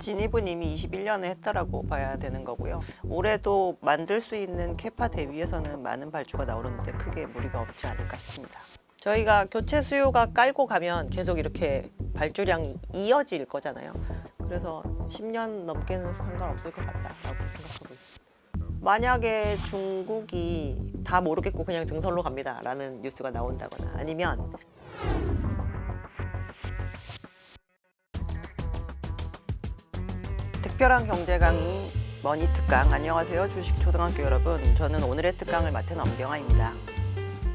진입은 이미 21년에 했다라고 봐야 되는 거고요. 올해도 만들 수 있는 캐파 대비해서는 많은 발주가 나오는데 크게 무리가 없지 않을까 싶습니다. 저희가 교체 수요가 깔고 가면 계속 이렇게 발주량이 이어질 거잖아요. 그래서 10년 넘게는 상관없을 것 같다라고 생각하고 있습니다. 만약에 중국이 다 모르겠고 그냥 증설로 갑니다라는 뉴스가 나온다거나 아니면 특별한 경제 강의 머니 특강. 안녕하세요 주식 초등학교 여러분. 저는 오늘의 특강을 맡은 엄경아입니다.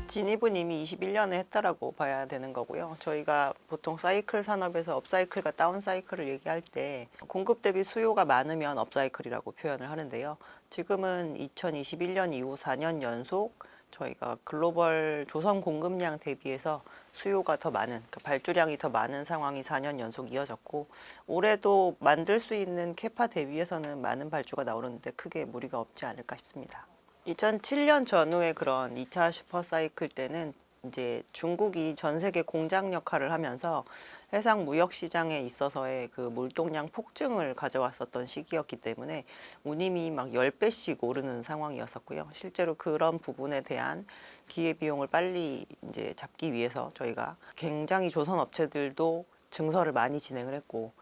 진입은 이미 21년에 했다라고 봐야 되는 거고요. 저희가 보통 사이클 산업에서 업사이클과 다운사이클을 얘기할 때 공급 대비 수요가 많으면 업사이클이라고 표현을 하는데요. 지금은 2021년 이후 4년 연속 저희가 글로벌 조선 공급량 대비해서 수요가 더 많은, 그러니까 발주량이 더 많은 상황이 4년 연속 이어졌고, 올해도 만들 수 있는 캐파 대비해서는 많은 발주가 나오는데 크게 무리가 없지 않을까 싶습니다. 2007년 전후의 그런 2차 슈퍼사이클 때는 이제 중국이 전 세계 공장 역할을 하면서 해상 무역 시장에 있어서의 그 물동량 폭증을 가져왔었던 시기였기 때문에 운임이 막 10배씩 오르는 상황이었었고요. 실제로 그런 부분에 대한 기회비용을 빨리 이제 잡기 위해서 저희가 굉장히 조선 업체들도 증설을 많이 진행을 했고,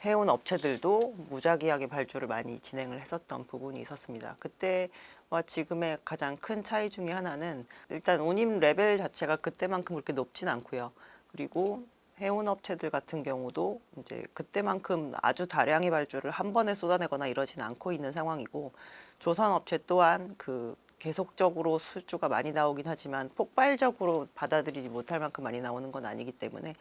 해운 업체들도 무작위하게 발주를 많이 진행을 했었던 부분이 있었습니다. 그때와 지금의 가장 큰 차이 중에 하나는 일단 운임 레벨 자체가 그때만큼 그렇게 높진 않고요. 그리고 해운 업체들 같은 경우도 이제 그때만큼 아주 다량의 발주를 한 번에 쏟아내거나 이러진 않고 있는 상황이고, 조선 업체 또한 그 계속적으로 수주가 많이 나오긴 하지만 폭발적으로 받아들이지 못할 만큼 많이 나오는 건 아니기 때문에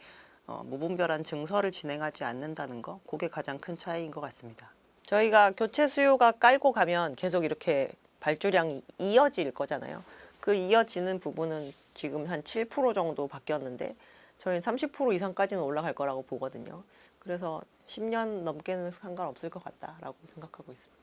무분별한 증설을 진행하지 않는다는 거, 그게 가장 큰 차이인 것 같습니다. 저희가 교체 수요가 깔고 가면 계속 이렇게 발주량이 이어질 거잖아요. 그 이어지는 부분은 지금 한 7% 정도 바뀌었는데 저희는 30% 이상까지는 올라갈 거라고 보거든요. 그래서 10년 넘게는 상관없을 것 같다라고 생각하고 있습니다.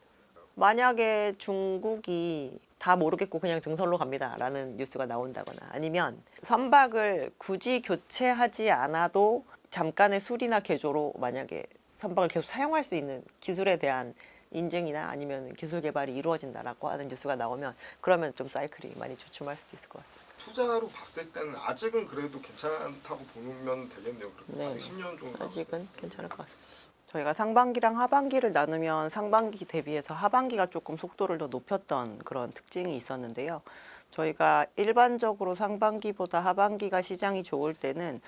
만약에 중국이 다 모르겠고 그냥 증설로 갑니다라는 뉴스가 나온다거나 아니면 선박을 굳이 교체하지 않아도 잠깐의 수리나 개조로 만약에 선박을 계속 사용할 수 있는 기술에 대한 인증이나 아니면 기술 개발이 이루어진다라고 하는 뉴스가 나오면 그러면 좀 사이클이 많이 주춤할 수도 있을 것 같습니다. 투자로 봤을 때는 아직은 그래도 괜찮다고 보면 되겠네요. 그렇게 네, 아직 10년 정도 아직은 남았으니까. 괜찮을 것 같습니다. 저희가 상반기랑 하반기를 나누면 상반기 대비해서 하반기가 조금 속도를 더 높였던 그런 특징이 있었는데요. 저희가 일반적으로 상반기보다 하반기가 시장이 좋을 때는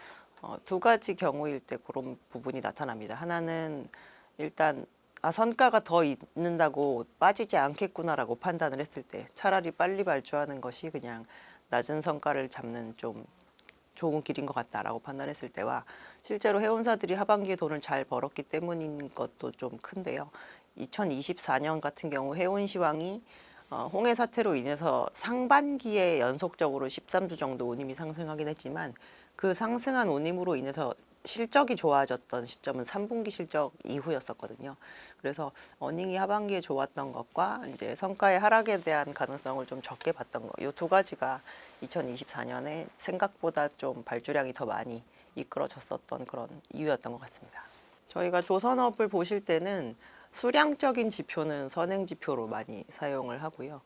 두 가지 경우일 때 그런 부분이 나타납니다. 하나는 일단 선가가 더 있는다고 빠지지 않겠구나라고 판단을 했을 때 차라리 빨리 발주하는 것이 그냥 낮은 성과를 잡는 좀 좋은 길인 것 같다라고 판단했을 때와, 실제로 해운사들이 하반기에 돈을 잘 벌었기 때문인 것도 좀 큰데요. 2024년 같은 경우 해운시황이 홍해 사태로 인해서 상반기에 연속적으로 13주 정도 운임이 상승하긴 했지만 그 상승한 운임으로 인해서 실적이 좋아졌던 시점은 3분기 실적 이후였었거든요. 그래서 어닝이 하반기에 좋았던 것과 이제 성과의 하락에 대한 가능성을 좀 적게 봤던 것, 이 두 가지가 2024년에 생각보다 좀 발주량이 더 많이 이끌어졌었던 그런 이유였던 것 같습니다. 저희가 조선업을 보실 때는 수량적인 지표는 선행 지표로 많이 사용을 하고요.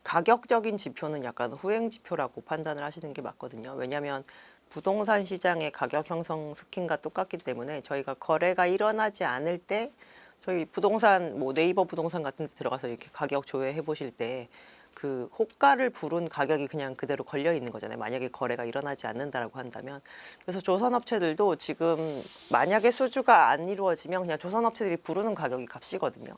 가격적인 지표는 약간 후행 지표라고 판단을 하시는 게 맞거든요. 왜냐하면 부동산 시장의 가격 형성 스킨과 똑같기 때문에 저희가 거래가 일어나지 않을 때 저희 부동산 뭐 네이버 부동산 같은 데 들어가서 이렇게 가격 조회해 보실 때 그 호가를 부른 가격이 그냥 그대로 걸려 있는 거잖아요. 만약에 거래가 일어나지 않는다라고 한다면. 그래서 조선업체들도 지금 만약에 수주가 안 이루어지면 그냥 조선업체들이 부르는 가격이 값이거든요.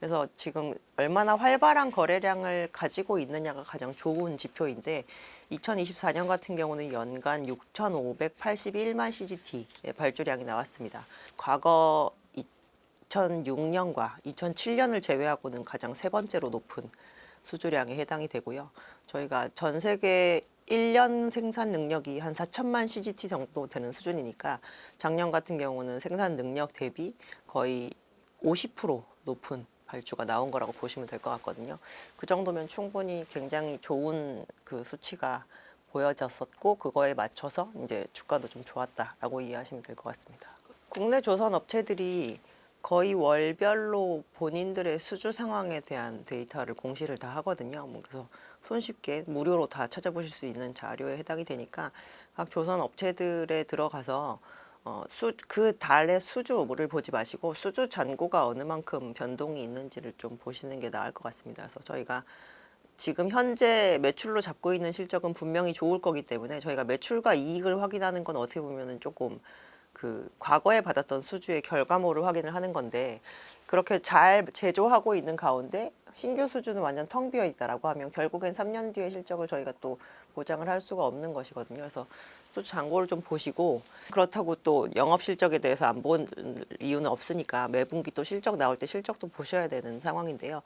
그래서 지금 얼마나 활발한 거래량을 가지고 있느냐가 가장 좋은 지표인데, 2024년 같은 경우는 연간 6,581만 CGT의 발주량이 나왔습니다. 과거 2006년과 2007년을 제외하고는 가장 세 번째로 높은 수주량에 해당이 되고요. 저희가 전 세계 1년 생산 능력이 한 4천만 CGT 정도 되는 수준이니까 작년 같은 경우는 생산 능력 대비 거의 50% 높은 발주가 나온 거라고 보시면 될 것 같거든요. 그 정도면 충분히 굉장히 좋은 그 수치가 보여졌었고, 그거에 맞춰서 이제 주가도 좀 좋았다라고 이해하시면 될 것 같습니다. 국내 조선 업체들이 거의 월별로 본인들의 수주 상황에 대한 데이터를 공시를 다 하거든요. 그래서 손쉽게 무료로 다 찾아보실 수 있는 자료에 해당이 되니까 각 조선 업체들에 들어가서 그 달의 수주를 보지 마시고 수주 잔고가 어느 만큼 변동이 있는지를 좀 보시는 게 나을 것 같습니다. 그래서 저희가 지금 현재 매출로 잡고 있는 실적은 분명히 좋을 거기 때문에 저희가 매출과 이익을 확인하는 건 어떻게 보면은 조금 그 과거에 받았던 수주의 결과물을 확인을 하는 건데 그렇게 잘 제조하고 있는 가운데 신규 수주는 완전 텅 비어 있다라고 하면 결국엔 3년 뒤의 실적을 저희가 또 보장을 할 수가 없는 것이거든요. 그래서 수주 잔고를 좀 보시고 그렇다고 또 영업 실적에 대해서 안 본 이유는 없으니까 매분기 또 실적 나올 때 실적도 보셔야 되는 상황인데요.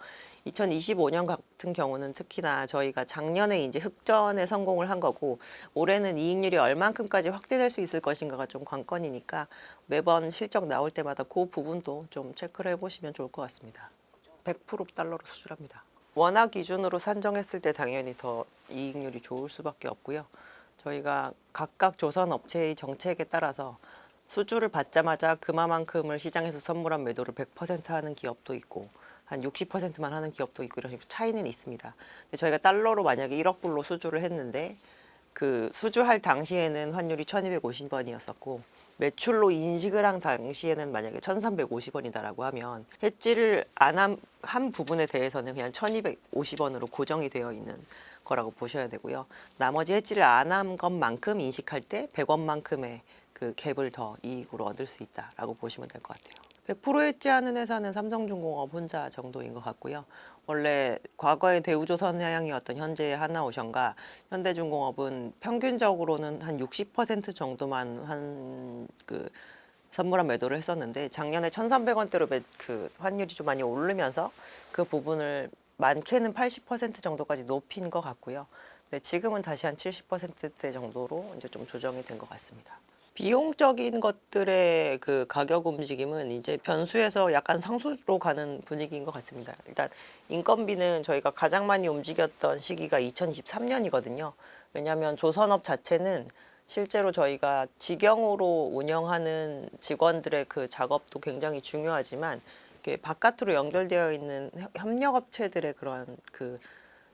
2025년 같은 경우는 특히나 저희가 작년에 이제 흑전에 성공을 한 거고 올해는 이익률이 얼만큼까지 확대될 수 있을 것인가가 좀 관건이니까 매번 실적 나올 때마다 그 부분도 좀 체크를 해보시면 좋을 것 같습니다. 100% 달러로 수출합니다. 원화 기준으로 산정했을 때 당연히 더 이익률이 좋을 수밖에 없고요. 저희가 각각 조선 업체의 정책에 따라서 수주를 받자마자 그만큼을 시장에서 선물한 매도를 100% 하는 기업도 있고 한 60%만 하는 기업도 있고 이런 식으로 차이는 있습니다. 근데 저희가 달러로 만약에 1억 불로 수주를 했는데 그 수주할 당시에는 환율이 1,250원이었었고 매출로 인식을 한 당시에는 만약에 1,350원이다라고 하면 해지를 안 한 부분에 대해서는 그냥 1,250원으로 고정이 되어 있는 거라고 보셔야 되고요. 나머지 해지를 안 한 것만큼 인식할 때 100원만큼의 그 갭을 더 이익으로 얻을 수 있다라고 보시면 될 것 같아요. 100% 해지하는 회사는 삼성중공업 혼자 정도인 것 같고요. 원래 과거의 대우조선해양이었던 현재의 하나오션과 현대중공업은 평균적으로는 한 60% 정도만 한 그 선물한 매도를 했었는데 작년에 1,300원대로 그 환율이 좀 많이 오르면서 그 부분을 많게는 80% 정도까지 높인 것 같고요. 네, 지금은 다시 한 70%대 정도로 이제 좀 조정이 된 것 같습니다. 비용적인 것들의 그 가격 움직임은 이제 변수에서 약간 상수로 가는 분위기인 것 같습니다. 일단 인건비는 저희가 가장 많이 움직였던 시기가 2023년이거든요. 왜냐하면 조선업 자체는 실제로 저희가 직영으로 운영하는 직원들의 그 작업도 굉장히 중요하지만 이렇게 바깥으로 연결되어 있는 협력업체들의 그러한 그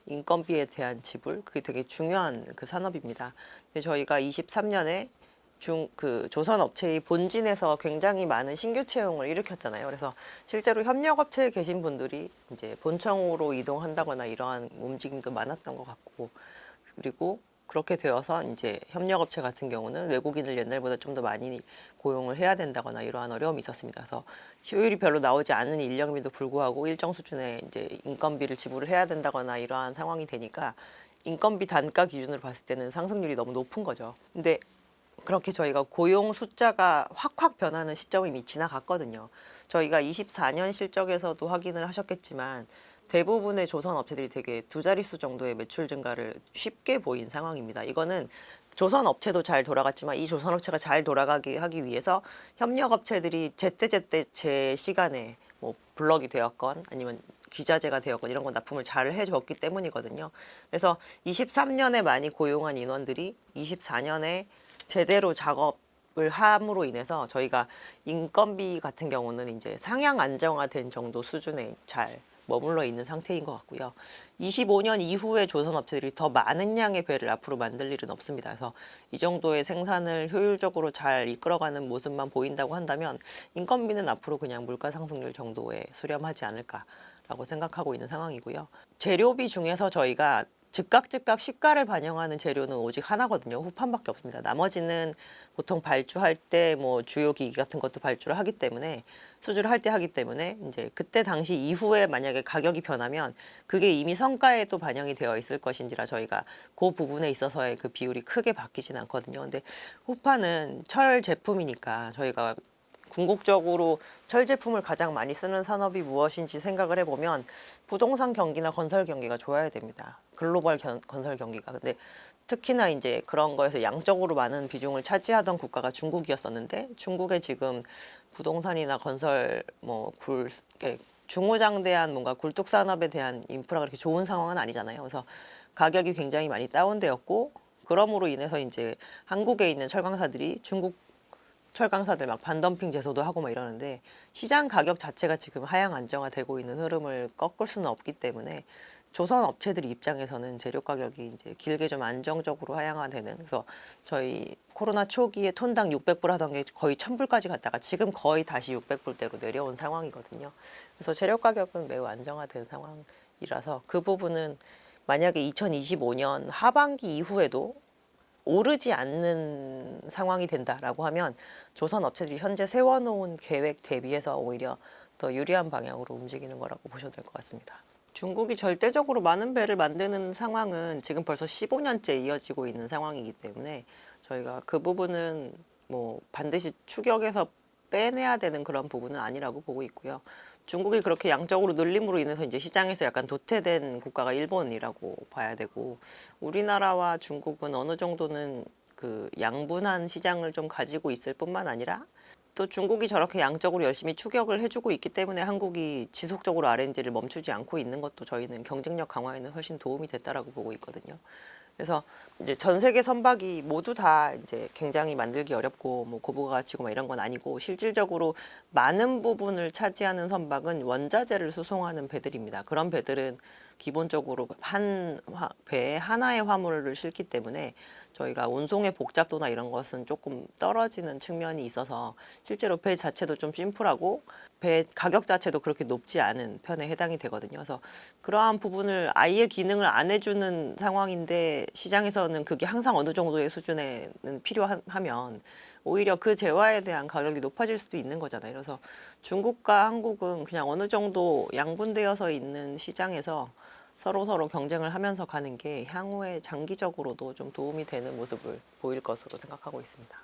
인건비에 대한 지불 그게 되게 중요한 그 산업입니다. 근데 저희가 23년에 그 조선 업체의 본진에서 굉장히 많은 신규 채용을 일으켰잖아요. 그래서 실제로 협력업체에 계신 분들이 이제 본청으로 이동한다거나 이러한 움직임도 많았던 것 같고, 그리고 그렇게 되어서 이제 협력업체 같은 경우는 외국인을 옛날보다 좀 더 많이 고용을 해야 된다거나 이러한 어려움이 있었습니다. 그래서 효율이 별로 나오지 않는 인력임에도 불구하고 일정 수준의 이제 인건비를 지불을 해야 된다거나 이러한 상황이 되니까 인건비 단가 기준으로 봤을 때는 상승률이 너무 높은 거죠. 근데 그렇게 저희가 고용 숫자가 확확 변하는 시점이 이미 지나갔거든요. 저희가 24년 실적에서도 확인을 하셨겠지만 대부분의 조선 업체들이 되게 두 자릿수 정도의 매출 증가를 쉽게 보인 상황입니다. 이거는 조선 업체도 잘 돌아갔지만 이 조선 업체가 잘 돌아가게 하기 위해서 협력 업체들이 제때제때 제 시간에 뭐 블럭이 되었건 아니면 기자재가 되었건 이런 건 납품을 잘 해줬기 때문이거든요. 그래서 23년에 많이 고용한 인원들이 24년에 제대로 작업을 함으로 인해서 저희가 인건비 같은 경우는 이제 상향 안정화된 정도 수준에 잘 머물러 있는 상태인 것 같고요. 25년 이후에 조선업체들이 더 많은 양의 배를 앞으로 만들 일은 없습니다. 그래서 이 정도의 생산을 효율적으로 잘 이끌어가는 모습만 보인다고 한다면 인건비는 앞으로 그냥 물가 상승률 정도에 수렴하지 않을까라고 생각하고 있는 상황이고요. 재료비 중에서 저희가 즉각 시가를 반영하는 재료는 오직 하나거든요. 후판밖에 없습니다. 나머지는 보통 발주할 때 뭐 주요 기기 같은 것도 발주를 하기 때문에 수주를 할 때 하기 때문에 이제 그때 당시 이후에 만약에 가격이 변하면 그게 이미 성과에 또 반영이 되어 있을 것인지라 저희가 그 부분에 있어서의 그 비율이 크게 바뀌진 않거든요. 근데 후판은 철 제품이니까 저희가 궁극적으로 철 제품을 가장 많이 쓰는 산업이 무엇인지 생각을 해보면 부동산 경기나 건설 경기가 좋아야 됩니다. 글로벌 건설 경기가. 근데 특히나 이제 그런 거에서 양적으로 많은 비중을 차지하던 국가가 중국이었었는데 중국의 지금 부동산이나 건설 중후장대한 뭔가 굴뚝 산업에 대한 인프라가 그렇게 좋은 상황은 아니잖아요. 그래서 가격이 굉장히 많이 다운되었고 그러므로 인해서 이제 한국에 있는 철강사들이 중국 철강사들 막 반덤핑 제소도 하고 막 이러는데 시장 가격 자체가 지금 하향 안정화되고 있는 흐름을 꺾을 수는 없기 때문에 조선 업체들 입장에서는 재료 가격이 이제 길게 좀 안정적으로 하향화되는, 그래서 저희 코로나 초기에 톤당 600불 하던 게 거의 1000불까지 갔다가 지금 거의 다시 600불대로 내려온 상황이거든요. 그래서 재료 가격은 매우 안정화된 상황이라서 그 부분은 만약에 2025년 하반기 이후에도 오르지 않는 상황이 된다라고 하면 조선 업체들이 현재 세워놓은 계획 대비해서 오히려 더 유리한 방향으로 움직이는 거라고 보셔도 될 것 같습니다. 중국이 절대적으로 많은 배를 만드는 상황은 지금 벌써 15년째 이어지고 있는 상황이기 때문에 저희가 그 부분은 뭐 반드시 추격해서 빼내야 되는 그런 부분은 아니라고 보고 있고요. 중국이 그렇게 양적으로 늘림으로 인해서 이제 시장에서 약간 도태된 국가가 일본이라고 봐야 되고, 우리나라와 중국은 어느 정도는 그 양분한 시장을 좀 가지고 있을 뿐만 아니라 또 중국이 저렇게 양적으로 열심히 추격을 해주고 있기 때문에 한국이 지속적으로 R&D를 멈추지 않고 있는 것도 저희는 경쟁력 강화에는 훨씬 도움이 됐다라고 보고 있거든요. 그래서 이제 전 세계 선박이 모두 다 이제 굉장히 만들기 어렵고 뭐 고부가 가치고 막 이런 건 아니고, 실질적으로 많은 부분을 차지하는 선박은 원자재를 수송하는 배들입니다. 그런 배들은 기본적으로 한 배에 하나의 화물을 싣기 때문에 저희가 운송의 복잡도나 이런 것은 조금 떨어지는 측면이 있어서 실제로 배 자체도 좀 심플하고 배 가격 자체도 그렇게 높지 않은 편에 해당이 되거든요. 그래서 그러한 부분을 아예 기능을 안 해주는 상황인데 시장에서는 그게 항상 어느 정도의 수준에는 필요하면 오히려 그 재화에 대한 가격이 높아질 수도 있는 거잖아요. 그래서 중국과 한국은 그냥 어느 정도 양분되어서 있는 시장에서 서로 경쟁을 하면서 가는 게 향후에 장기적으로도 좀 도움이 되는 모습을 보일 것으로 생각하고 있습니다.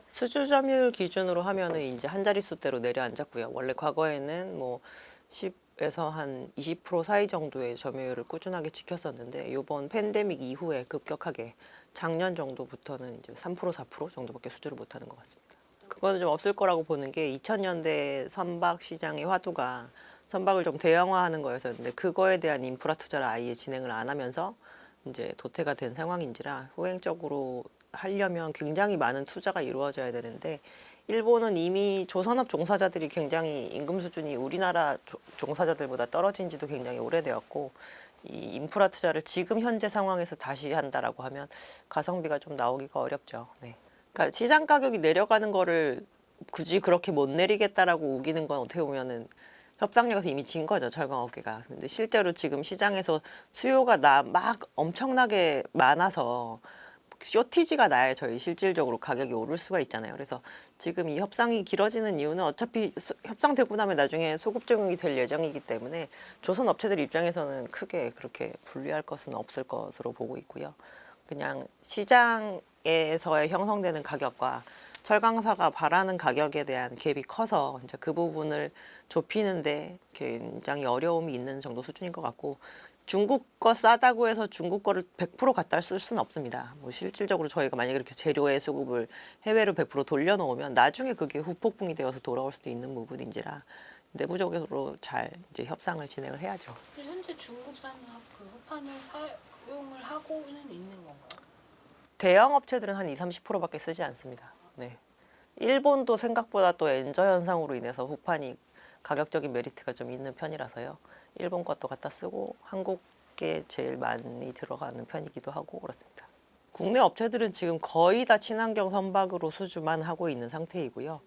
수주 점유율 기준으로 하면은 이제 한 자릿수대로 내려앉았고요. 원래 과거에는 뭐 10에서 한 20% 사이 정도의 점유율을 꾸준하게 지켰었는데 이번 팬데믹 이후에 급격하게 작년 정도부터는 이제 3% 4% 정도밖에 수주를 못하는 것 같습니다. 그거는 좀 없을 거라고 보는 게 2000년대 선박 시장의 화두가 선박을 좀 대형화하는 거였었는데 그거에 대한 인프라 투자를 아예 진행을 안 하면서 이제 도태가 된 상황인지라 후행적으로 하려면 굉장히 많은 투자가 이루어져야 되는데 일본은 이미 조선업 종사자들이 굉장히 임금 수준이 우리나라 종사자들보다 떨어진 지도 굉장히 오래되었고 이 인프라 투자를 지금 현재 상황에서 다시 한다라고 하면 가성비가 좀 나오기가 어렵죠. 네. 그러니까 시장 가격이 내려가는 거를 굳이 그렇게 못 내리겠다라고 우기는 건 어떻게 보면은 협상력에서 이미 진 거죠, 철강업계가. 근데 실제로 지금 시장에서 수요가 막 엄청나게 많아서 쇼티지가 나야 저희 실질적으로 가격이 오를 수가 있잖아요. 그래서 지금 이 협상이 길어지는 이유는 어차피 협상되고 나면 나중에 소급 적용이 될 예정이기 때문에 조선 업체들 입장에서는 크게 그렇게 불리할 것은 없을 것으로 보고 있고요. 그냥 시장에서의 형성되는 가격과 철강사가 바라는 가격에 대한 갭이 커서 이제 그 부분을 좁히는데 굉장히 어려움이 있는 정도 수준인 것 같고, 중국 거 싸다고 해서 중국 거를 100% 갖다 쓸 수는 없습니다. 뭐 실질적으로 저희가 만약에 이렇게 재료의 수급을 해외로 100% 돌려놓으면 나중에 그게 후폭풍이 되어서 돌아올 수도 있는 부분인지라 내부적으로 잘 이제 협상을 진행을 해야죠. 현재 중국산 그 호판을 사용을 하고는 있는 건가요? 대형 업체들은 한 20-30%밖에 쓰지 않습니다. 네. 일본도 생각보다 또 엔저 현상으로 인해서 후판이 가격적인 메리트가 좀 있는 편이라서요. 일본 것도 갖다 쓰고 한국에 제일 많이 들어가는 편이기도 하고 그렇습니다. 국내 업체들은 지금 거의 다 친환경 선박으로 수주만 하고 있는 상태이고요.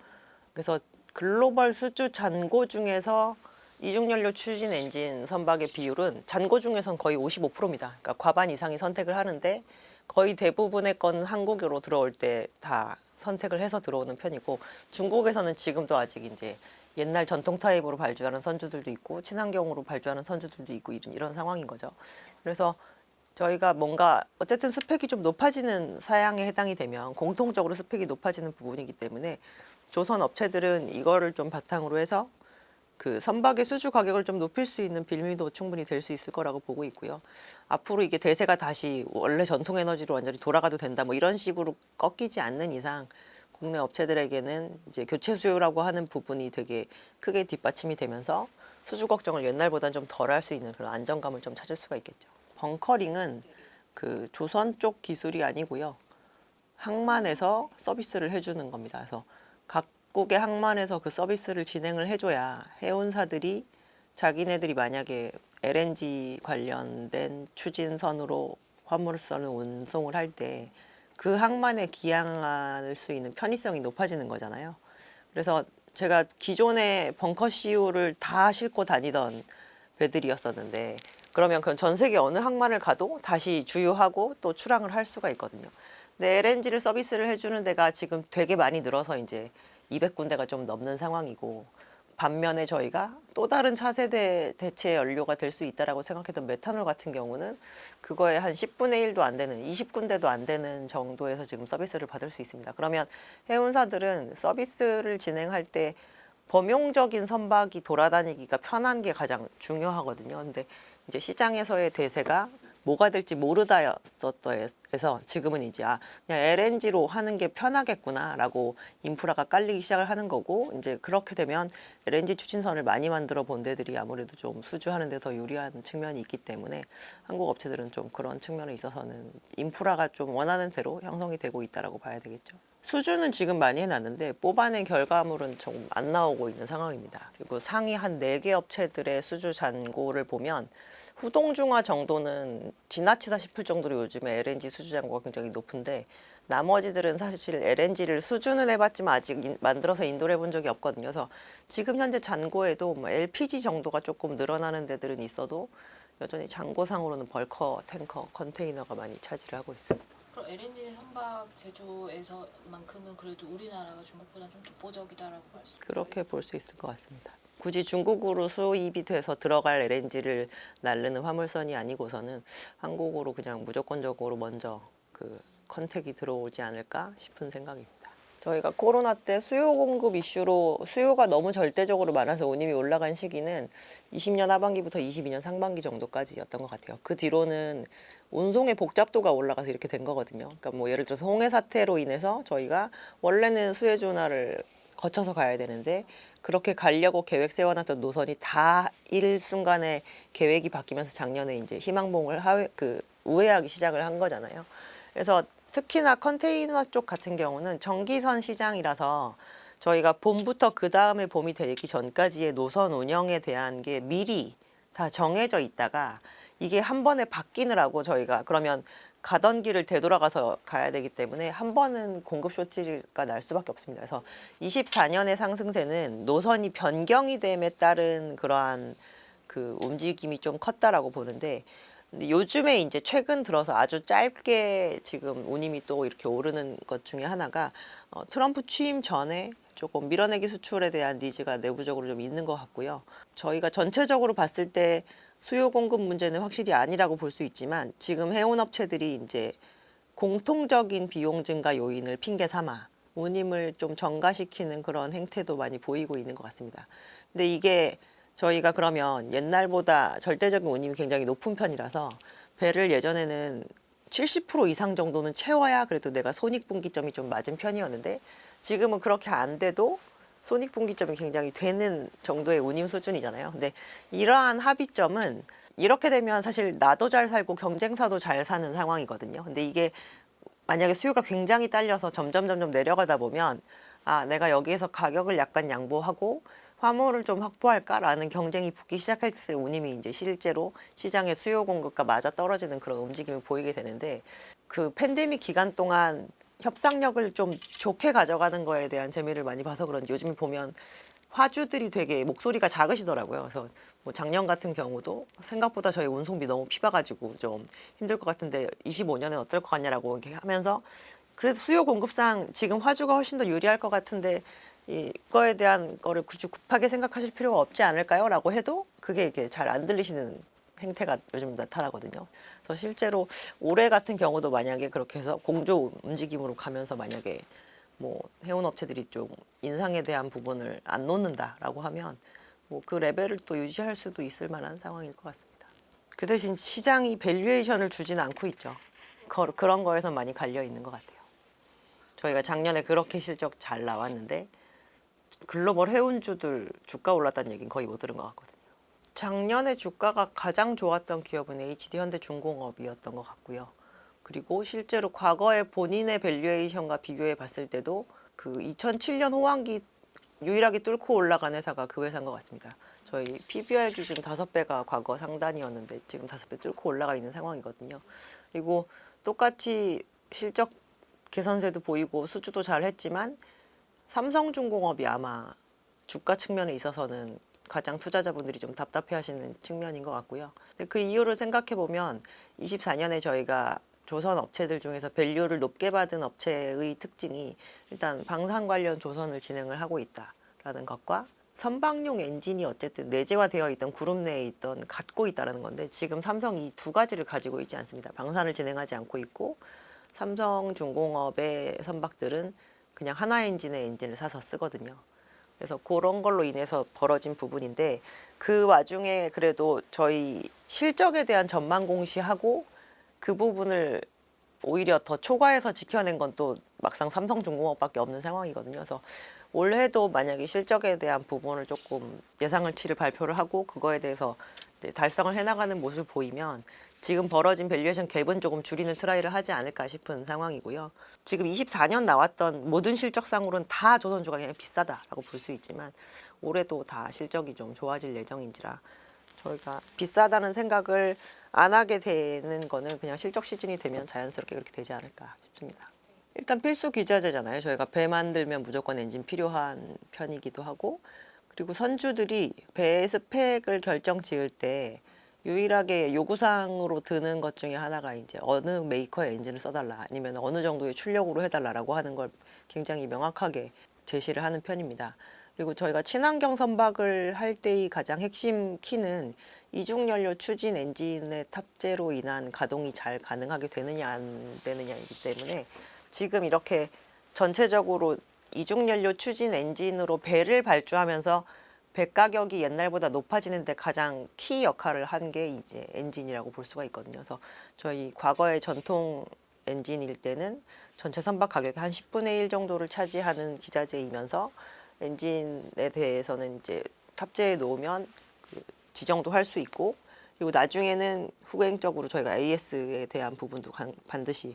그래서 글로벌 수주 잔고 중에서 이중연료 추진 엔진 선박의 비율은 잔고 중에선 거의 55%입니다. 그러니까 과반 이상이 선택을 하는데 거의 대부분의 건 한국으로 들어올 때 다 선택을 해서 들어오는 편이고, 중국에서는 지금도 아직 이제 옛날 전통 타입으로 발주하는 선주들도 있고 친환경으로 발주하는 선주들도 있고 이런 상황인 거죠. 그래서 저희가 뭔가 어쨌든 스펙이 좀 높아지는 사양에 해당이 되면 공통적으로 스펙이 높아지는 부분이기 때문에 조선 업체들은 이거를 좀 바탕으로 해서 그 선박의 수주 가격을 좀 높일 수 있는 빌미도 충분히 될 수 있을 거라고 보고 있고요. 앞으로 이게 대세가 다시 원래 전통 에너지로 완전히 돌아가도 된다 뭐 이런 식으로 꺾이지 않는 이상 국내 업체들에게는 이제 교체 수요라고 하는 부분이 되게 크게 뒷받침이 되면서 수주 걱정을 옛날보다는 좀 덜 할 수 있는 그런 안정감을 좀 찾을 수가 있겠죠. 벙커링은 그 조선 쪽 기술이 아니고요. 항만에서 서비스를 해주는 겁니다. 그래서 각국의 항만에서 그 서비스를 진행을 해줘야 해운사들이 자기네들이 만약에 LNG 관련된 추진선으로 화물선을 운송을 할 때 그 항만에 기항할 수 있는 편의성이 높아지는 거잖아요. 그래서 제가 기존에 벙커 CU를 다 싣고 다니던 배들이었었는데 그러면 그건 전 세계 어느 항만을 가도 다시 주유하고 또 출항을 할 수가 있거든요. 근데 LNG를 서비스를 해주는 데가 지금 되게 많이 늘어서 이제 200군데가 좀 넘는 상황이고 반면에 저희가 또 다른 차세대 대체 연료가 될 수 있다라고 생각했던 메탄올 같은 경우는 그거에 한 10분의 1도 안 되는 20군데도 안 되는 정도에서 지금 서비스를 받을 수 있습니다. 그러면 해운사들은 서비스를 진행할 때 범용적인 선박이 돌아다니기가 편한 게 가장 중요하거든요. 근데 이제 시장에서의 대세가 뭐가 될지 모르다였어서 지금은 이제 그냥 LNG로 하는 게 편하겠구나라고 인프라가 깔리기 시작을 하는 거고 이제 그렇게 되면 LNG 추진선을 많이 만들어 본 데들이 아무래도 좀 수주하는 데 더 유리한 측면이 있기 때문에 한국 업체들은 좀 그런 측면에 있어서는 인프라가 좀 원하는 대로 형성이 되고 있다라고 봐야 되겠죠. 수주는 지금 많이 해놨는데 뽑아낸 결과물은 좀 안 나오고 있는 상황입니다. 그리고 상위 한 4개 업체들의 수주 잔고를 보면 후동중화 정도는 지나치다 싶을 정도로 요즘에 LNG 수주 잔고가 굉장히 높은데 나머지들은 사실 LNG를 수주는 해봤지만 아직 만들어서 인도를 해본 적이 없거든요. 그래서 지금 현재 잔고에도 뭐 LPG 정도가 조금 늘어나는 데들은 있어도 여전히 잔고상으로는 벌커, 탱커, 컨테이너가 많이 차지를 하고 있습니다. 그럼 LNG 선박 제조에서만큼은 그래도 우리나라가 중국보다 좀 독보적이다라고 할 수. 그렇게 볼 수 있을 것 같습니다. 굳이 중국으로 수입이 돼서 들어갈 LNG를 날르는 화물선이 아니고서는 한국으로 그냥 무조건적으로 먼저 그 컨택이 들어오지 않을까 싶은 생각입니다. 저희가 코로나 때 수요 공급 이슈로 수요가 너무 절대적으로 많아서 운임이 올라간 시기는 20년 하반기부터 22년 상반기 정도까지였던 것 같아요. 그 뒤로는 운송의 복잡도가 올라가서 이렇게 된 거거든요. 그러니까 뭐 예를 들어서 홍해 사태로 인해서 저희가 원래는 수에즈 운하를 거쳐서 가야 되는데 그렇게 가려고 계획 세워놨던 노선이 다 일순간에 계획이 바뀌면서 작년에 이제 희망봉을 우회하기 시작을 한 거잖아요. 그래서 특히나 컨테이너 쪽 같은 경우는 정기선 시장이라서 저희가 봄부터 그 다음에 봄이 되기 전까지의 노선 운영에 대한 게 미리 다 정해져 있다가 이게 한 번에 바뀌느라고 저희가 그러면 가던 길을 되돌아가서 가야 되기 때문에 한 번은 공급 쇼티지가 날 수밖에 없습니다. 그래서 24년의 상승세는 노선이 변경이 됨에 따른 그러한 그 움직임이 좀 컸다라고 보는데 근데 요즘에 이제 최근 들어서 아주 짧게 지금 운임이 또 이렇게 오르는 것 중에 하나가 트럼프 취임 전에 조금 밀어내기 수출에 대한 니즈가 내부적으로 좀 있는 것 같고요. 저희가 전체적으로 봤을 때 수요 공급 문제는 확실히 아니라고 볼 수 있지만 지금 해운업체들이 이제 공통적인 비용 증가 요인을 핑계 삼아 운임을 좀 전가시키는 그런 행태도 많이 보이고 있는 것 같습니다. 근데 이게 저희가 그러면 옛날보다 절대적인 운임이 굉장히 높은 편이라서 배를 예전에는 70% 이상 정도는 채워야 그래도 내가 손익분기점이 좀 맞은 편이었는데 지금은 그렇게 안 돼도 손익분기점이 굉장히 되는 정도의 운임 수준이잖아요. 근데 이러한 합의점은 이렇게 되면 사실 나도 잘 살고 경쟁사도 잘 사는 상황이거든요. 근데 이게 만약에 수요가 굉장히 딸려서 점점 내려가다 보면 내가 여기에서 가격을 약간 양보하고 화물을 좀 확보할까라는 경쟁이 붙기 시작할 때 운임이 이제 실제로 시장의 수요 공급과 맞아 떨어지는 그런 움직임을 보이게 되는데 그 팬데믹 기간 동안 협상력을 좀 좋게 가져가는 거에 대한 재미를 많이 봐서 그런지 요즘 보면 화주들이 되게 목소리가 작으시더라고요. 그래서 뭐 작년 같은 경우도 생각보다 저희 운송비 너무 피봐가지고 좀 힘들 것 같은데 25년엔 어떨 것 같냐라고 이렇게 하면서 그래도 수요 공급상 지금 화주가 훨씬 더 유리할 것 같은데 이거에 대한 거를 굳이 급하게 생각하실 필요가 없지 않을까요? 라고 해도 그게 이렇게 잘 안 들리시는 행태가 요즘 나타나거든요. 그래서 실제로 올해 같은 경우도 만약에 그렇게 해서 공조 움직임으로 가면서 만약에 뭐 해운업체들이 좀 인상에 대한 부분을 안 놓는다라고 하면 뭐 그 레벨을 또 유지할 수도 있을 만한 상황일 것 같습니다. 그 대신 시장이 밸류에이션을 주지는 않고 있죠. 그런 거에서 많이 갈려 있는 것 같아요. 저희가 작년에 그렇게 실적 잘 나왔는데 글로벌 해운주들 주가 올랐다는 얘기는 거의 못 들은 것 같거든요. 작년에 주가가 가장 좋았던 기업은 HD현대중공업이었던 것 같고요. 그리고 실제로 과거에 본인의 밸류에이션과 비교해 봤을 때도 그 2007년 호황기 유일하게 뚫고 올라간 회사가 그 회사인 것 같습니다. 저희 PBR 기준 5배가 과거 상단이었는데 지금 5배 뚫고 올라가 있는 상황이거든요. 그리고 똑같이 실적 개선세도 보이고 수주도 잘 했지만 삼성중공업이 아마 주가 측면에 있어서는 가장 투자자분들이 좀 답답해하시는 측면인 것 같고요. 근데 그 이유를 생각해 보면 24년에 저희가 조선 업체들 중에서 밸류를 높게 받은 업체의 특징이 일단 방산 관련 조선을 진행을 하고 있다라는 것과 선박용 엔진이 어쨌든 내재화되어 있던 그룹 내에 있던 갖고 있다라는 건데 지금 삼성이 이 두 가지를 가지고 있지 않습니다. 방산을 진행하지 않고 있고 삼성중공업의 선박들은 그냥 하나 엔진의 엔진을 사서 쓰거든요. 그래서 그런 걸로 인해서 벌어진 부분인데 그 와중에 그래도 저희 실적에 대한 전망 공시하고 그 부분을 오히려 더 초과해서 지켜낸 건 또 막상 삼성중공업밖에 없는 상황이거든요. 그래서 올해도 만약에 실적에 대한 부분을 조금 예상치를 발표를 하고 그거에 대해서 이제 달성을 해나가는 모습을 보이면 지금 벌어진 밸류에이션 갭은 조금 줄이는 트라이를 하지 않을까 싶은 상황이고요. 지금 24년 나왔던 모든 실적상으로는 다 조선주가 그냥 비싸다라고 볼 수 있지만 올해도 다 실적이 좀 좋아질 예정인지라 저희가 비싸다는 생각을 안 하게 되는 거는 그냥 실적 시즌이 되면 자연스럽게 그렇게 되지 않을까 싶습니다. 일단 필수 기자재잖아요. 저희가 배 만들면 무조건 엔진 필요한 편이기도 하고 그리고 선주들이 배의 스펙을 결정 지을 때 유일하게 요구사항으로 드는 것 중에 하나가 이제 어느 메이커의 엔진을 써달라 아니면 어느 정도의 출력으로 해달라라고 하는 걸 굉장히 명확하게 제시를 하는 편입니다. 그리고 저희가 친환경 선박을 할 때의 가장 핵심 키는 이중연료 추진 엔진의 탑재로 인한 가동이 잘 가능하게 되느냐 안 되느냐이기 때문에 지금 이렇게 전체적으로 이중연료 추진 엔진으로 배를 발주하면서 배 가격이 옛날보다 높아지는데 가장 키 역할을 한 게 이제 엔진이라고 볼 수가 있거든요. 그래서 저희 과거의 전통 엔진일 때는 전체 선박 가격의 한 10분의 1 정도를 차지하는 기자재이면서 엔진에 대해서는 이제 탑재해 놓으면 그 지정도 할 수 있고 그리고 나중에는 후행적으로 저희가 AS에 대한 부분도 반드시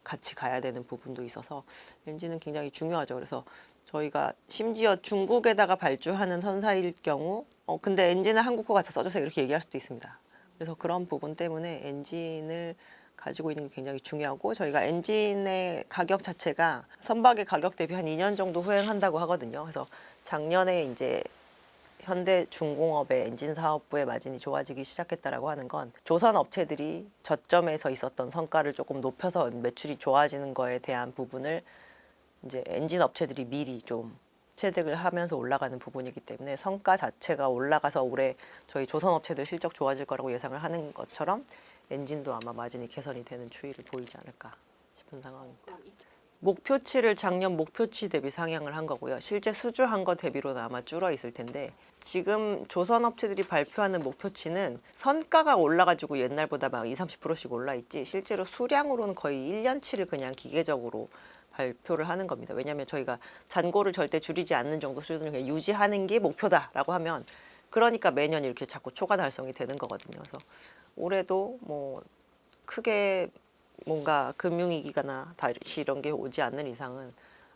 같이 가야 되는 부분도 있어서 엔진은 굉장히 중요하죠. 그래서 저희가 심지어 중국에다가 발주하는 선사일 경우 근데 엔진은 한국 거 같아 써주세요 이렇게 얘기할 수도 있습니다. 그래서 그런 부분 때문에 엔진을 가지고 있는 게 굉장히 중요하고 저희가 엔진의 가격 자체가 선박의 가격 대비 한 2년 정도 후행한다고 하거든요. 그래서 작년에 이제 현대중공업의 엔진 사업부의 마진이 좋아지기 시작했다라고 하는 건 조선 업체들이 저점에서 있었던 성과를 조금 높여서 매출이 좋아지는 거에 대한 부분을 이제 엔진 업체들이 미리 좀 체득을 하면서 올라가는 부분이기 때문에 성과 자체가 올라가서 올해 저희 조선 업체들 실적 좋아질 거라고 예상을 하는 것처럼 엔진도 아마 마진이 개선이 되는 추이를 보이지 않을까 싶은 상황입니다. 목표치를 작년 목표치 대비 상향을 한 거고요. 실제 수주한 거 대비로는 아마 줄어 있을 텐데 지금 조선 업체들이 발표하는 목표치는 선가가 올라가지고 옛날보다 막 20, 30%씩 올라 있지 실제로 수량으로는 거의 1년치를 그냥 기계적으로 발표를 하는 겁니다. 왜냐하면 저희가 잔고를 절대 줄이지 않는 정도 수준을 그냥 유지하는 게 목표다라고 하면 그러니까 매년 이렇게 자꾸 초과 달성이 되는 거거든요. 그래서 올해도 뭐 크게 뭔가 금융위기가나 다시 이런 게 오지 않는 이상은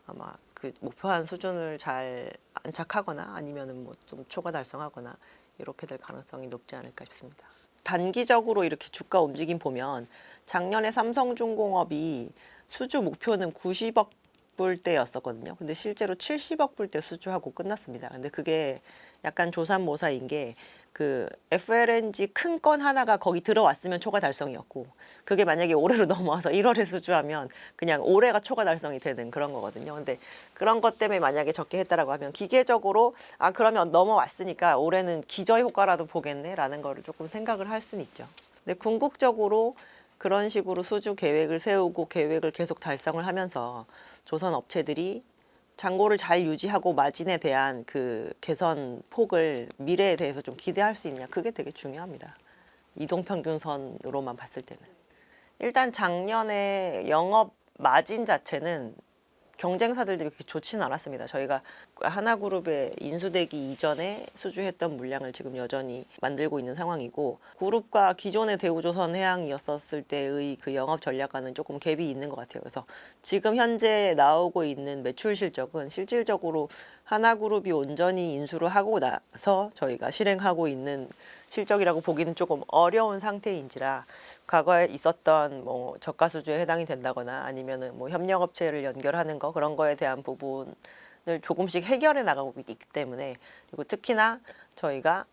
아마 그 목표한 수준을 잘 안착하거나 아니면은 뭐 좀 초과 달성하거나 이렇게 될 가능성이 높지 않을까 싶습니다. 단기적으로 이렇게 주가 움직임 보면 작년에 삼성중공업이 수주 목표는 90억 불대였었거든요. 근데 실제로 70억 불대 수주하고 끝났습니다. 근데 그게 약간 조삼모사인 게 그 FLNG 큰 건 하나가 거기 들어왔으면 초과 달성이었고 그게 만약에 올해로 넘어와서 1월에 수주하면 그냥 올해가 초과 달성이 되는 그런 거거든요. 근데 그런 것 때문에 만약에 적게 했다라고 하면 기계적으로 그러면 넘어왔으니까 올해는 기저 효과라도 보겠네라는 거를 조금 생각을 할 수는 있죠. 근데 궁극적으로 그런 식으로 수주 계획을 세우고 계획을 계속 달성을 하면서 조선 업체들이 잔고를 잘 유지하고 마진에 대한 그 개선 폭을 미래에 대해서 좀 기대할 수 있냐 그게 되게 중요합니다. 이동평균선으로만 봤을 때는 일단 작년에 영업 마진 자체는 경쟁사들이 그렇게 좋지는 않았습니다. 저희가 하나그룹에 인수되기 이전에 수주했던 물량을 지금 여전히 만들고 있는 상황이고, 그룹과 기존의 대우조선해양이었었을 때의 그 영업 전략과는 조금 갭이 있는 것 같아요. 그래서 지금 현재 나오고 있는 매출 실적은 실질적으로 하나그룹이 온전히 인수를 하고 나서 저희가 실행하고 있는 실적이라고 보기는 조금 어려운 상태인지라, 과거에 있었던 뭐 저가 수주에 해당이 된다거나 아니면은 뭐 협력업체를 연결하는 거, 그런 거에 대한 부분을 조금씩 해결해 나가고 있기 때문에, 그리고 특히나 저희가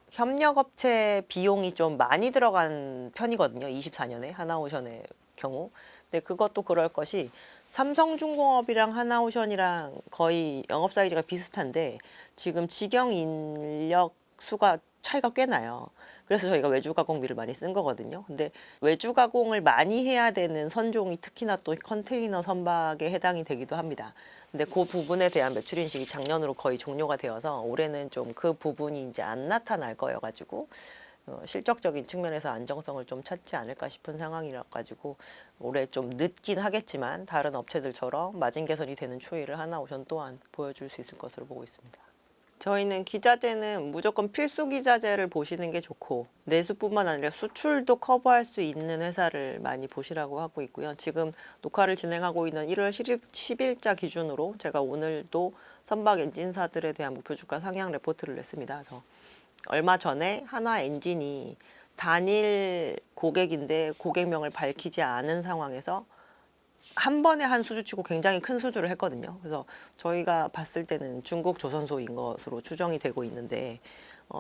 협력업체 비용이 좀 많이 들어간 편이거든요. 24년에 하나오션의 경우. 근데 그것도 그럴 것이, 삼성중공업이랑 하나오션이랑 거의 영업 사이즈가 비슷한데 지금 직영 인력 수가 차이가 꽤 나요. 그래서 저희가 외주 가공비를 많이 쓴 거거든요. 근데 외주 가공을 많이 해야 되는 선종이 특히나 또 컨테이너 선박에 해당이 되기도 합니다. 근데 그 부분에 대한 매출 인식이 작년으로 거의 종료가 되어서 올해는 좀 그 부분이 이제 안 나타날 거여 가지고 실적적인 측면에서 안정성을 좀 찾지 않을까 싶은 상황이라 가지고 올해 좀 늦긴 하겠지만 다른 업체들처럼 마진 개선이 되는 추이를 하나오션 또한 보여줄 수 있을 것으로 보고 있습니다. 저희는 기자재는 무조건 필수 기자재를 보시는 게 좋고, 내수뿐만 아니라 수출도 커버할 수 있는 회사를 많이 보시라고 하고 있고요. 지금 녹화를 진행하고 있는 1월 10일자 기준으로 제가 오늘도 선박 엔진사들에 대한 목표 주가 상향 레포트를 냈습니다. 그래서 얼마 전에 하나 엔진이 단일 고객인데 고객명을 밝히지 않은 상황에서 한 번에 한 수주치고 굉장히 큰 수주를 했거든요. 그래서 저희가 봤을 때는 중국 조선소인 것으로 추정이 되고 있는데,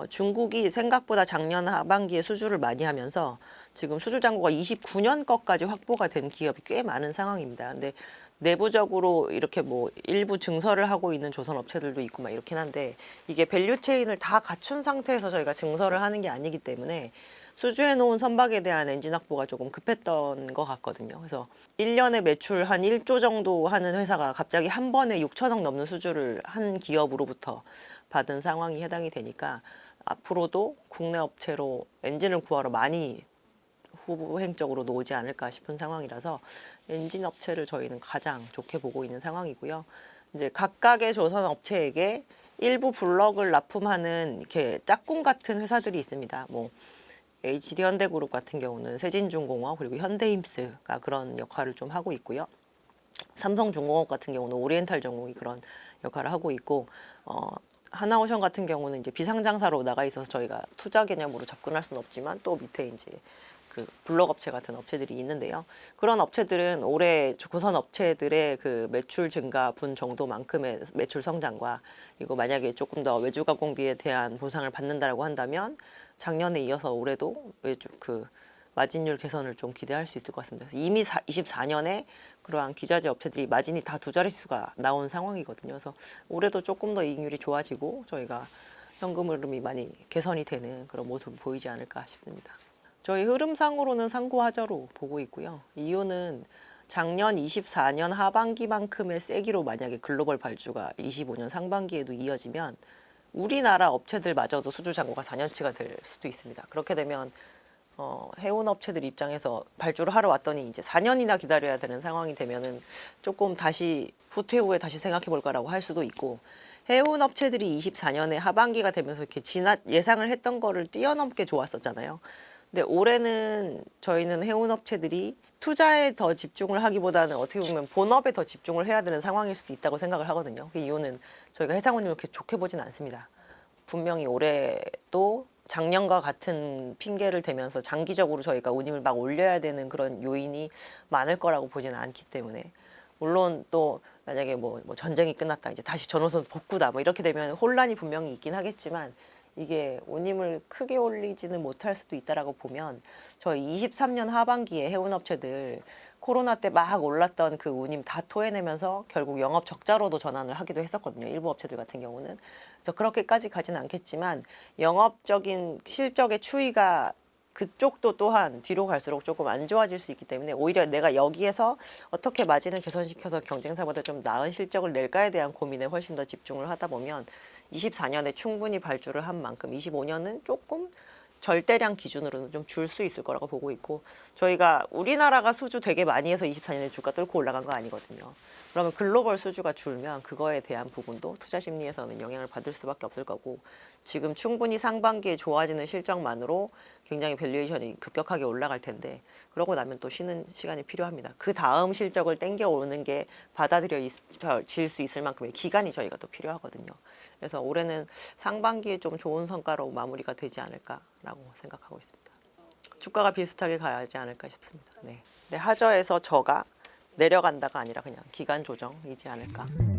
중국이 생각보다 작년 하반기에 수주를 많이 하면서 지금 수주 잔고가 29년 것까지 확보가 된 기업이 꽤 많은 상황입니다. 근데 내부적으로 이렇게 뭐 일부 증설을 하고 있는 조선 업체들도 있고 막 이렇긴 한데, 이게 밸류 체인을 다 갖춘 상태에서 저희가 증설을 하는 게 아니기 때문에 수주해 놓은 선박에 대한 엔진 확보가 조금 급했던 것 같거든요. 그래서 1년에 매출 한 1조 정도 하는 회사가 갑자기 한 번에 6천억 넘는 수주를 한 기업으로부터 받은 상황이 해당이 되니까, 앞으로도 국내 업체로 엔진을 구하러 많이 후행적으로 놓지 않을까 싶은 상황이라서 엔진 업체를 저희는 가장 좋게 보고 있는 상황이고요. 이제 각각의 조선 업체에게 일부 블럭을 납품하는 이렇게 짝꿍 같은 회사들이 있습니다. 뭐 HD 현대그룹 같은 경우는 세진중공업, 그리고 현대힘스가 그런 역할을 좀 하고 있고요. 삼성중공업 같은 경우는 오리엔탈전공이 그런 역할을 하고 있고, 하나오션 같은 경우는 이제 비상장사로 나가 있어서 저희가 투자 개념으로 접근할 수는 없지만 또 밑에 이제 그 블록 업체 같은 업체들이 있는데요. 그런 업체들은 올해 조선 업체들의 그 매출 증가 분 정도만큼의 매출 성장과, 그리고 만약에 조금 더 외주 가공비에 대한 보상을 받는다라고 한다면 작년에 이어서 올해도 외주 그 마진율 개선을 좀 기대할 수 있을 것 같습니다. 이미 24년에 그러한 기자재 업체들이 마진이 다 두 자릿수가 나온 상황이거든요. 그래서 올해도 조금 더 이익률이 좋아지고 저희가 현금 흐름이 많이 개선이 되는 그런 모습을 보이지 않을까 싶습니다. 저희 흐름상으로는 상고하저로 보고 있고요. 이유는 작년 24년 하반기만큼의 세기로 만약에 글로벌 발주가 25년 상반기에도 이어지면 우리나라 업체들마저도 수주 잔고가 4년치가 될 수도 있습니다. 그렇게 되면 해운 업체들 입장에서 발주를 하러 왔더니 이제 4년이나 기다려야 되는 상황이 되면은 조금 다시 후퇴 후에 다시 생각해 볼까라고 할 수도 있고, 해운 업체들이 24년에 하반기가 되면서 이렇게 예상을 했던 거를 뛰어넘게 좋았었잖아요. 근데 올해는 저희는 해운 업체들이 투자에 더 집중을 하기보다는 어떻게 보면 본업에 더 집중을 해야 되는 상황일 수도 있다고 생각을 하거든요. 그 이유는 저희가 해상운임을 그렇게 좋게 보진 않습니다. 분명히 올해도 작년과 같은 핑계를 대면서 장기적으로 저희가 운임을 막 올려야 되는 그런 요인이 많을 거라고 보지는 않기 때문에, 물론 또 만약에 뭐 전쟁이 끝났다, 이제 다시 전호선 복구다, 뭐 이렇게 되면 혼란이 분명히 있긴 하겠지만, 이게 운임을 크게 올리지는 못할 수도 있다라고 보면, 저희 23년 하반기에 해운업체들 코로나 때 막 올랐던 그 운임 다 토해내면서 결국 영업 적자로도 전환을 하기도 했었거든요. 일부 업체들 같은 경우는. 그래서 그렇게까지 가지는 않겠지만 영업적인 실적의 추이가 그쪽도 또한 뒤로 갈수록 조금 안 좋아질 수 있기 때문에, 오히려 내가 여기에서 어떻게 마진을 개선시켜서 경쟁사보다 좀 나은 실적을 낼까에 대한 고민에 훨씬 더 집중을 하다 보면 24년에 충분히 발주를 한 만큼 25년은 조금 절대량 기준으로는 좀 줄 수 있을 거라고 보고 있고 저희가 우리나라가 수주 되게 많이 해서 24년에 주가 뚫고 올라간 거 아니거든요. 그러면 글로벌 수주가 줄면 그거에 대한 부분도 투자 심리에서는 영향을 받을 수밖에 없을 거고 지금 충분히 상반기에 좋아지는 실적만으로 굉장히 밸류에이션이 급격하게 올라갈 텐데 그러고 나면 또 쉬는 시간이 필요합니다. 그 다음 실적을 땡겨오는 게 받아들여질 수 있을 만큼의 기간이 저희가 또 필요하거든요. 그래서 올해는 상반기에 좀 좋은 성과로 마무리가 되지 않을까라고 생각하고 있습니다. 주가가 비슷하게 가야지 않을까 싶습니다. 네. 하저에서 저가 내려간다가 아니라 그냥 기간 조정이지 않을까.